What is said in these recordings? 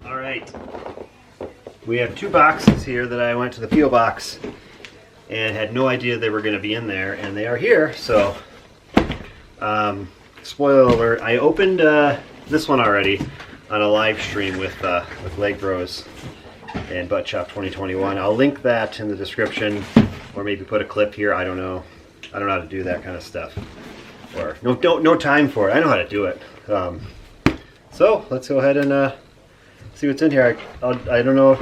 All right, we have 2 boxes here that I went to the P.O. box and had no idea they were going to be in there, and they are here. So, spoiler alert, I opened this one already on a live stream with Leg Bros and Butt Chop 2021. I'll link that in the description, or maybe put a clip here. I don't know. I don't know how to do that kind of stuff, or no time for it. I know how to do it. So let's go ahead and see what's in here. I don't know.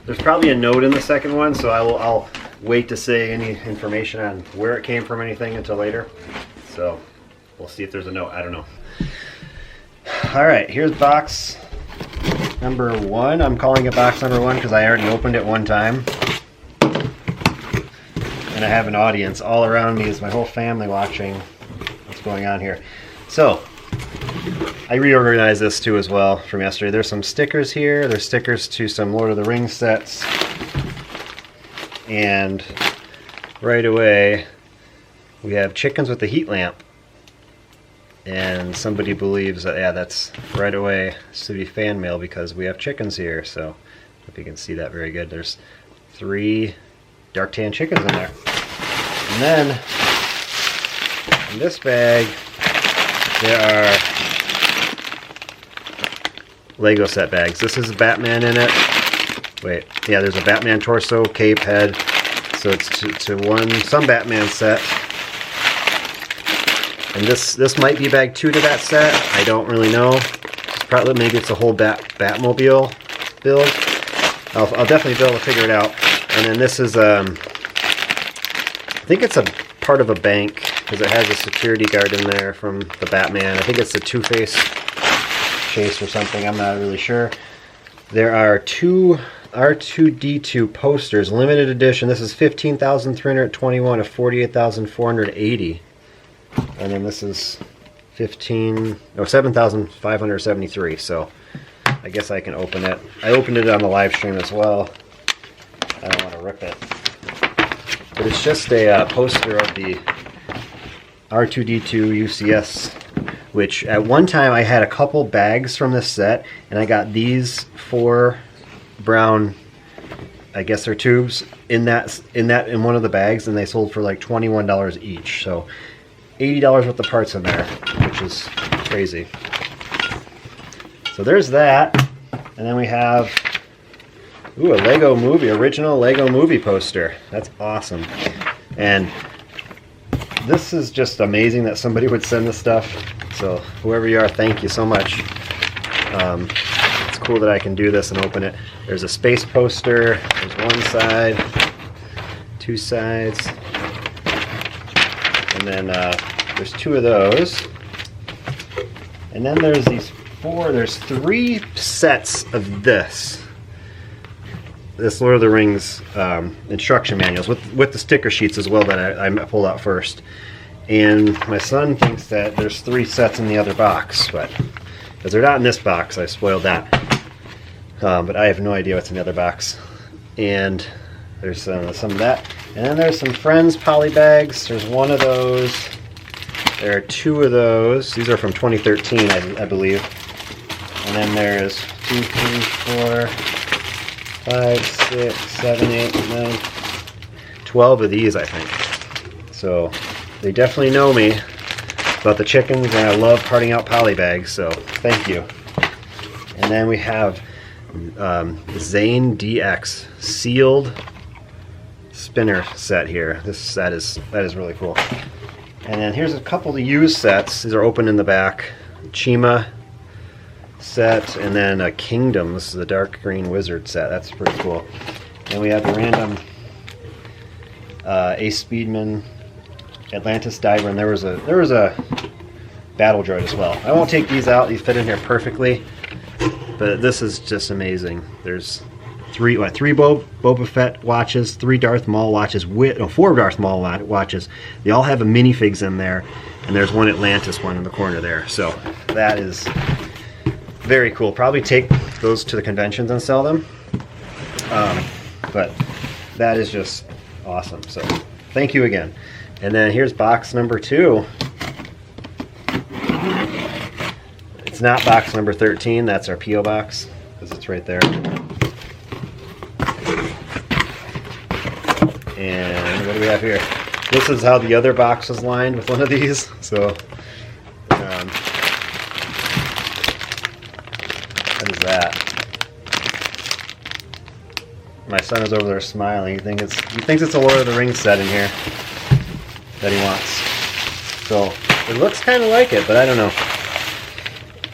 There's probably a note in the second one, so I'll wait to say any information on where it came from, anything, until later. So we'll see if there's a note. I don't know. All right, here's box number 1. I'm calling it box number 1 because I already opened it one time. And I have an audience all around me. Is my whole family watching what's going on here. So I reorganized this too as well from yesterday. There's some stickers here. There's stickers to some Lord of the Rings sets. And right away we have chickens with the heat lamp. And somebody believes that, yeah, that's right away to be fan mail because we have chickens here. So if you can see that very good. There's 3 dark tan chickens in there. And then in this bag there are Lego set bags. This is Batman in it. Wait, yeah, there's a Batman torso, cape, head. So it's to some Batman set. And this might be bag 2 to that set. I don't really know. Probably maybe it's a whole Batmobile build. I'll definitely be able to figure it out. And then this is I think it's a part of a bank because it has a security guard in there from the Batman. I think it's the Two-Face chase or something. I'm not really sure. There are 2 R2-D2 posters, limited edition. This is 15,321 of 48,480. And then this is 7,573. So I guess I can open it. I opened it on the live stream as well. I don't want to rip it. But it's just a poster of the R2-D2 UCS, which at one time I had a couple bags from this set, and I got these 4 brown, I guess they're tubes, in one of the bags, and they sold for like $21 each. So $80 worth of parts in there, which is crazy. So there's that. And then we have a Lego movie, original Lego movie poster. That's awesome. And this is just amazing that somebody would send this stuff. So whoever you are, thank you so much. It's cool that I can do this and open it. There's a space poster. There's one side, 2 sides. And then there's 2 of those. And then there's there's 3 sets of this Lord of the Rings instruction manuals with the sticker sheets as well that I pulled out first. And my son thinks that there's 3 sets in the other box, but because they're not in this box, I spoiled that. But I have no idea what's in the other box. And there's some of that. And then there's some Friends Polybags. There's 1 of those. There are 2 of those. These are from 2013, I believe. And then there's 2, 3, 4, 5, 6, 7, 8, 9, 12 of these, I think. So they definitely know me about the chickens, and I love parting out Polybags, so thank you. And then we have Zane DX sealed spinner set here. That is really cool. And then here's a couple of used sets. These are open in the back. Chima set, and then Kingdoms, the dark green wizard set. That's pretty cool. And we have the random Ace Speedman, Atlantis Diver, and there was a Battle Droid as well. I won't take these out; these fit in here perfectly. But this is just amazing. There's 3 Boba Fett watches, 3 Darth Maul watches, 4 Darth Maul watches. They all have a minifigs in there, and there's 1 Atlantis one in the corner there. So that is very cool. Probably take those to the conventions and sell them. But that is just awesome. So thank you again. And then here's box number 2. It's not box number 13. That's our P.O. box. because it's right there. And what do we have here? This is how the other box was lined with one of these. So, what is that? My son is over there smiling. He thinks it's a Lord of the Rings set in here that he wants. So it looks kind of like it, but I don't know.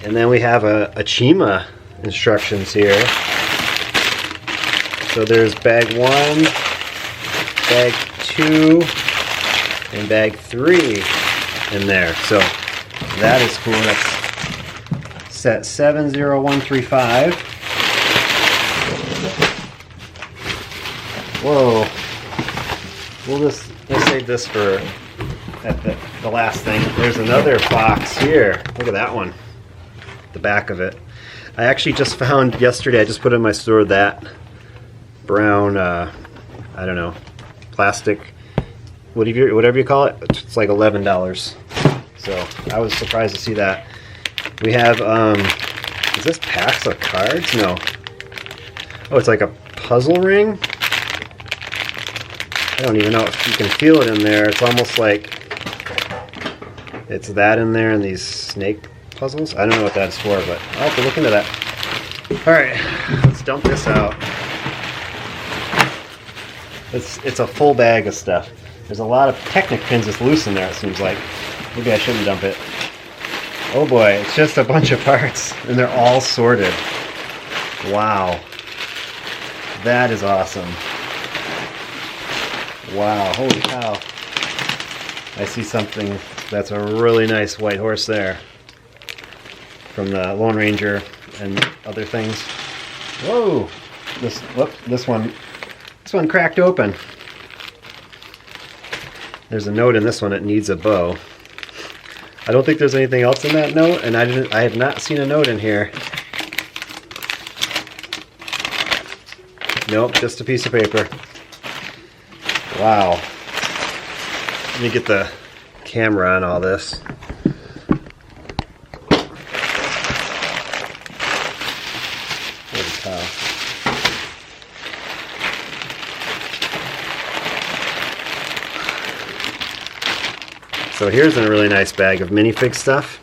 And then we have a Chima instructions here. So there's bag 1, bag 2, and bag 3 in there. So that is cool. That's set 70135. Whoa. Let's save this for at the last thing. There's another box here. Look at that one. The back of it. I actually just found yesterday, I just put in my store that brown, I don't know, plastic, whatever you call it. It's like $11. So I was surprised to see that. We have, is this packs of cards? No. Oh, it's like a puzzle ring? I don't even know if you can feel it in there. It's almost like it's that in there and these snake puzzles. I don't know what that's for, but I'll have to look into that. Alright, let's dump this out. It's a full bag of stuff. There's a lot of Technic pins that's loose in there, it seems like. Maybe I shouldn't dump it. Oh boy, it's just a bunch of parts, and they're all sorted. Wow. That is awesome. Wow, holy cow. I see something that's a really nice white horse there. From the Lone Ranger and other things. Whoa! This one cracked open. There's a note in this one. It needs a bow. I don't think there's anything else in that note, and I have not seen a note in here. Nope, just a piece of paper. Wow. Let me get the camera on all this. So here's a really nice bag of minifig stuff.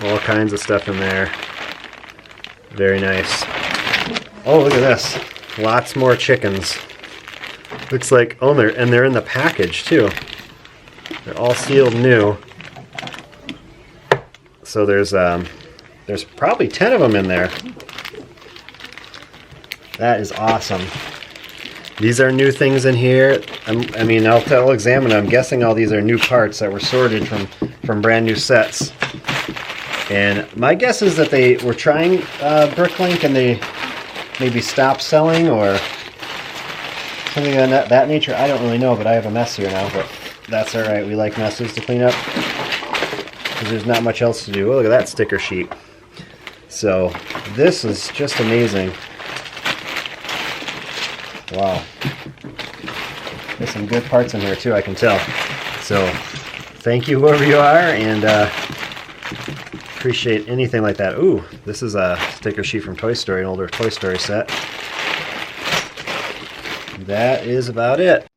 All kinds of stuff in there. Very nice. Oh, look at this. Lots more chickens. Looks like, oh, they're in the package too. They're all sealed new. So there's probably 10 of them in there. That is awesome. These are new things in here. I'll examine them. I'm guessing all these are new parts that were sorted from brand new sets. And my guess is that they were trying Bricklink and they maybe stopped selling or something of that nature. I don't really know, but I have a mess here now. But that's alright. We like messes to clean up because there's not much else to do. Oh, look at that sticker sheet. So this is just amazing. Wow. There's some good parts in here too, I can tell. So thank you whoever you are, and appreciate anything like that. Ooh, this is a sticker sheet from Toy Story, an older Toy Story set. That is about it.